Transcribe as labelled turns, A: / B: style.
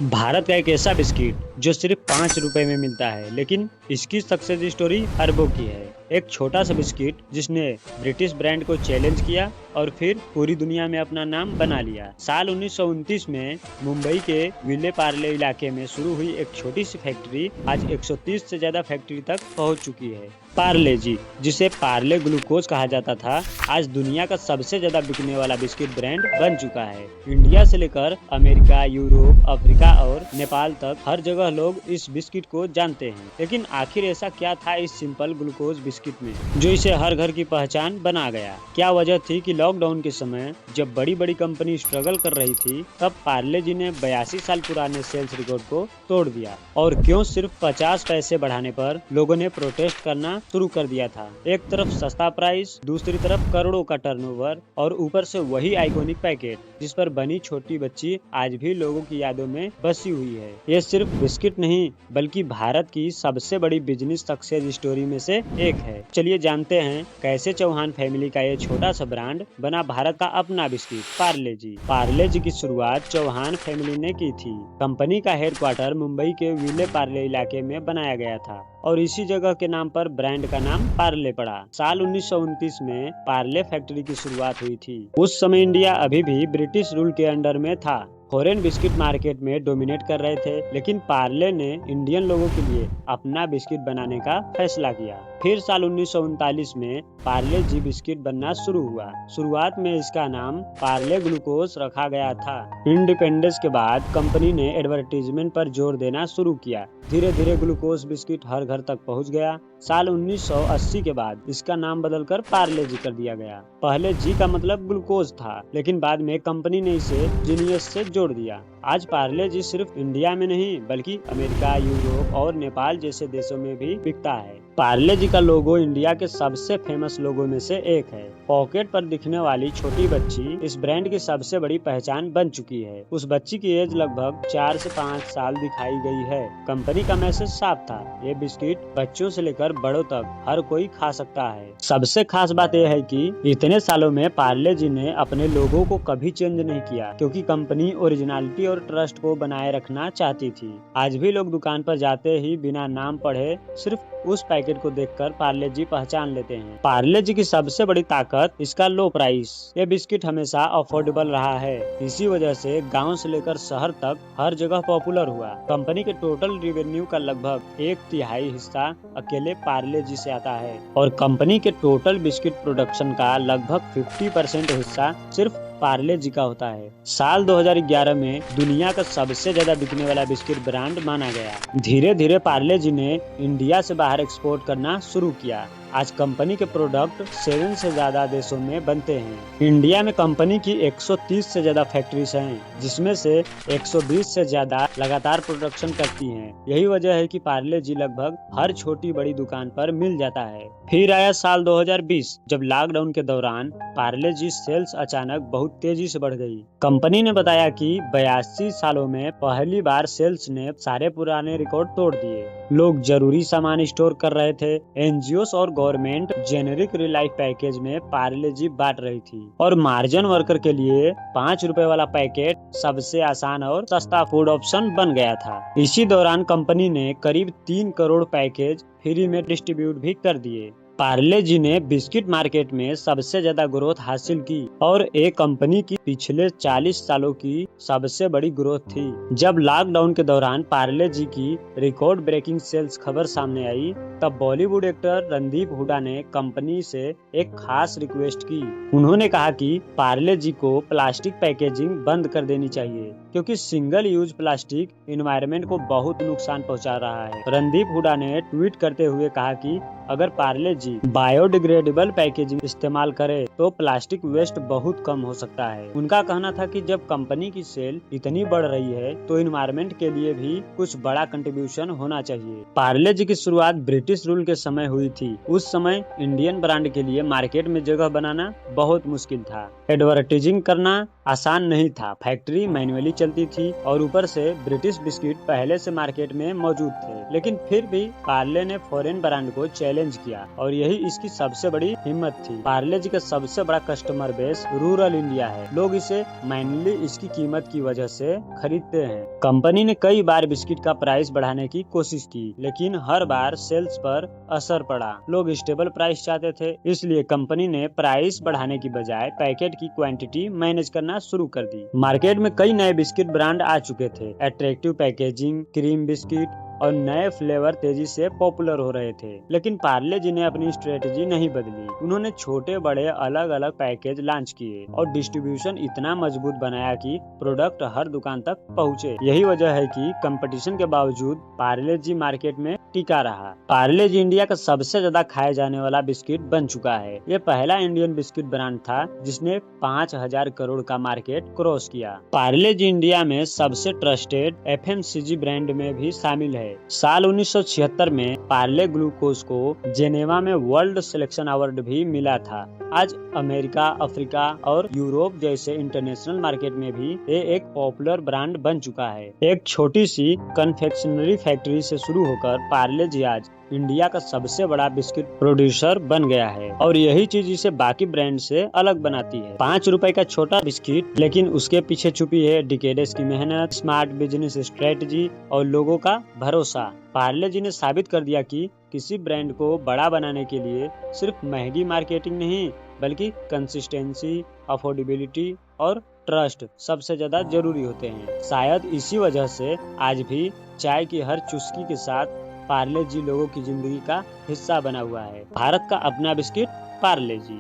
A: भारत का एक ऐसा बिस्किट जो सिर्फ 5 रुपए में मिलता है, लेकिन इसकी सक्सेस स्टोरी अरबों की है। एक छोटा सा बिस्किट जिसने ब्रिटिश ब्रांड को चैलेंज किया और फिर पूरी दुनिया में अपना नाम बना लिया। साल 1929 में मुंबई के विले पार्ले इलाके में शुरू हुई एक छोटी सी फैक्ट्री आज 130 से ज्यादा फैक्ट्री तक पहुंच चुकी है। पार्ले जी, जिसे पार्ले ग्लूकोज कहा जाता था, आज दुनिया का सबसे ज्यादा बिकने वाला बिस्किट ब्रांड बन चुका है। इंडिया से लेकर अमेरिका, यूरोप, अफ्रीका और नेपाल तक हर जगह लोग इस बिस्किट को जानते हैं। लेकिन आखिर ऐसा क्या था इस सिंपल ग्लूकोज बिस्किट में जो इसे हर घर की पहचान बना गया? क्या वजह थी कि लॉकडाउन के समय जब बड़ी बड़ी कंपनी स्ट्रगल कर रही थी, तब पार्ले जी ने 82 साल पुराने सेल्स रिकॉर्ड को तोड़ दिया? और क्यों सिर्फ 50 पैसे बढ़ाने पर लोगों ने प्रोटेस्ट करना शुरू कर दिया था? एक तरफ सस्ता प्राइस, दूसरी तरफ करोड़ों का टर्नओवर और ऊपर से वही आइकॉनिक पैकेट जिस पर बनी छोटी बच्ची आज भी लोगों की यादों में बसी हुई है। ये सिर्फ बिस्किट नहीं, बल्कि भारत की सबसे बड़ी बिजनेस सक्सेस स्टोरी में से एक है। चलिए जानते हैं कैसे चौहान फैमिली का ये छोटा सा ब्रांड बना भारत का अपना बिस्किट पार्ले जी। पार्ले जी की शुरुआत चौहान फैमिली ने की थी। कंपनी का हेडक्वार्टर मुंबई के विले पार्ले इलाके में बनाया गया था और इसी जगह के नाम पर ब्रांड का नाम पार्ले पड़ा। साल 1929 में पार्ले फैक्ट्री की शुरुआत हुई थी। उस समय इंडिया अभी भी ब्रिटिश रूल के अंडर में था। फॉरेन बिस्किट मार्केट में डोमिनेट कर रहे थे, लेकिन पार्ले ने इंडियन लोगों के लिए अपना बिस्किट बनाने का फैसला किया। फिर साल 1939 में पार्ले जी बिस्किट बनना शुरू हुआ। शुरुआत में इसका नाम पार्ले ग्लूकोज रखा गया था। इंडिपेंडेंस के बाद कंपनी ने एडवर्टीजमेंट पर जोर देना शुरू किया। धीरे धीरे ग्लूकोज बिस्किट हर घर तक पहुंच गया। साल 1980 के बाद इसका नाम बदलकर पार्ले जी कर दिया गया। पहले जी का मतलब ग्लूकोज था, लेकिन बाद में कंपनी ने इसे जीनियस से जोड़ दिया। आज पार्ले जी सिर्फ इंडिया में नहीं, बल्कि अमेरिका, यूरोप और नेपाल जैसे देशों में भी बिकता है। पार्ले जी का लोगो इंडिया के सबसे फेमस लोगो में से एक है। पॉकेट पर दिखने वाली छोटी बच्ची इस ब्रांड की सबसे बड़ी पहचान बन चुकी है। उस बच्ची की एज लगभग 4 से 5 साल दिखाई गई है। कंपनी का मैसेज साफ था, ये बिस्किट बच्चों से लेकर बड़ों तक हर कोई खा सकता है। सबसे खास बात यह है कि इतने सालों में पार्ले जी ने अपने लोगो को कभी चेंज नहीं किया, क्योंकि कंपनी ओरिजिनलिटी और ट्रस्ट को बनाए रखना चाहती थी। आज भी लोग दुकान पर जाते ही बिना नाम पढ़े सिर्फ उस पैकेट को देखकर पार्ले जी पहचान लेते हैं। पार्ले जी की सबसे बड़ी ताकत इसका लो प्राइस। ये बिस्किट हमेशा अफोर्डेबल रहा है। इसी वजह से गांव से लेकर शहर तक हर जगह पॉपुलर हुआ। कंपनी के टोटल रेवेन्यू का लगभग 1/3 हिस्सा अकेले पार्ले जी से आता है और कंपनी के टोटल बिस्किट प्रोडक्शन का लगभग 50% हिस्सा सिर्फ पार्ले जी का होता है। साल 2011 में दुनिया का सबसे ज्यादा बिकने वाला बिस्किट ब्रांड माना गया। धीरे धीरे पार्ले जी ने इंडिया से बाहर एक्सपोर्ट करना शुरू किया। आज कंपनी के प्रोडक्ट 7 से ज्यादा देशों में बनते हैं। इंडिया में कंपनी की 130 से ज्यादा फैक्ट्रीज हैं, जिसमें से 120 से ज्यादा लगातार प्रोडक्शन करती हैं। यही वजह है कि पार्ले जी लगभग हर छोटी बड़ी दुकान पर मिल जाता है। फिर आया साल 2020, जब लॉकडाउन के दौरान पार्ले जी सेल्स अचानक बहुत तेजी से बढ़ गई। कंपनी ने बताया कि 82 सालों में पहली बार सेल्स ने सारे पुराने रिकॉर्ड तोड़ दिए। लोग जरूरी सामान स्टोर कर रहे थे। एनजीओ और गवर्नमेंट जेनेरिक रिलाइफ पैकेज में पार्ले जी बांट रही थी और मार्जिन वर्कर के लिए 5 रुपए वाला पैकेट सबसे आसान और सस्ता फूड ऑप्शन बन गया था। इसी दौरान कंपनी ने करीब 3 करोड़ पैकेज फ्री में डिस्ट्रीब्यूट भी कर दिए। पार्ले जी ने बिस्किट मार्केट में सबसे ज्यादा ग्रोथ हासिल की और एक कंपनी की पिछले 40 सालों की सबसे बड़ी ग्रोथ थी। जब लॉकडाउन के दौरान पार्ले जी की रिकॉर्ड ब्रेकिंग सेल्स खबर सामने आई, तब बॉलीवुड एक्टर रणदीप हुड्डा ने कंपनी से एक खास रिक्वेस्ट की। उन्होंने कहा कि पार्ले जी को प्लास्टिक पैकेजिंग बंद कर देनी चाहिए, क्योंकि सिंगल यूज प्लास्टिक एनवायरनमेंट को बहुत नुकसान पहुंचा रहा है। रणदीप हुड्डा ने ट्वीट करते हुए कहा कि अगर पार्ले जी बायोडिग्रेडेबल पैकेजिंग इस्तेमाल करे तो प्लास्टिक वेस्ट बहुत कम हो सकता है। उनका कहना था कि जब कंपनी की सेल इतनी बढ़ रही है तो एनवायरनमेंट के लिए भी कुछ बड़ा कंट्रीब्यूशन होना चाहिए। पार्ले जी की शुरुआत ब्रिटिश रूल के समय हुई थी। उस समय इंडियन ब्रांड के लिए मार्केट में जगह बनाना बहुत मुश्किल था। एडवर्टाइजिंग करना आसान नहीं था। फैक्ट्री मैन्युअली चलती थी और ऊपर से ब्रिटिश बिस्किट पहले से मार्केट में मौजूद थे। लेकिन फिर भी पार्ले ने फॉरेन ब्रांड को चैलेंज किया और और यही इसकी सबसे बड़ी हिम्मत थी। पार्ले जी का सबसे बड़ा कस्टमर बेस रूरल इंडिया है। लोग इसे मेनली इसकी कीमत की वजह से खरीदते हैं। कंपनी ने कई बार बिस्किट का प्राइस बढ़ाने की कोशिश की, लेकिन हर बार सेल्स पर असर पड़ा। लोग स्टेबल प्राइस चाहते थे, इसलिए कंपनी ने प्राइस बढ़ाने की बजाय पैकेट की क्वांटिटी मैनेज करना शुरू कर दी। मार्केट में कई नए बिस्किट ब्रांड आ चुके थे। अट्रैक्टिव पैकेजिंग, क्रीम बिस्किट और नए फ्लेवर तेजी से पॉपुलर हो रहे थे, लेकिन पार्ले जी ने अपनी स्ट्रेटजी नहीं बदली। उन्होंने छोटे बड़े अलग अलग पैकेज लॉन्च किए और डिस्ट्रीब्यूशन इतना मजबूत बनाया कि प्रोडक्ट हर दुकान तक पहुँचे। यही वजह है कि कंपटीशन के बावजूद पार्ले जी मार्केट में टिका रहा। पार्ले जी इंडिया का सबसे ज्यादा खाए जाने वाला बिस्किट बन चुका है। ये पहला इंडियन बिस्किट ब्रांड था जिसने 5000 करोड़ का मार्केट क्रॉस किया। पार्ले जी इंडिया में सबसे ट्रस्टेड FMCG ब्रांड में भी शामिल है। साल 1976 में पार्ले ग्लूकोज को जेनेवा में वर्ल्ड सिलेक्शन अवार्ड भी मिला था। आज अमेरिका, अफ्रीका और यूरोप जैसे इंटरनेशनल मार्केट में भी ये एक पॉपुलर ब्रांड बन चुका है। एक छोटी सी कन्फेक्शनरी फैक्ट्री से शुरू होकर पार्ले जी आज इंडिया का सबसे बड़ा बिस्किट प्रोड्यूसर बन गया है और यही चीज इसे बाकी ब्रांड से अलग बनाती है। 5 रुपए का छोटा बिस्किट, लेकिन उसके पीछे छुपी है डिकेड्स की मेहनत, स्मार्ट बिजनेस स्ट्रेटजी और लोगों का भरोसा। पार्ले जी ने साबित कर दिया कि किसी ब्रांड को बड़ा बनाने के लिए सिर्फ महंगी मार्केटिंग नहीं, बल्कि कंसिस्टेंसी, अफोर्डेबिलिटी और ट्रस्ट सबसे ज्यादा जरूरी होते हैं। शायद इसी वजह से आज भी चाय की हर चुस्की के साथ पार्ले जी लोगों की जिंदगी का हिस्सा बना हुआ है। भारत का अपना बिस्किट पार्ले जी।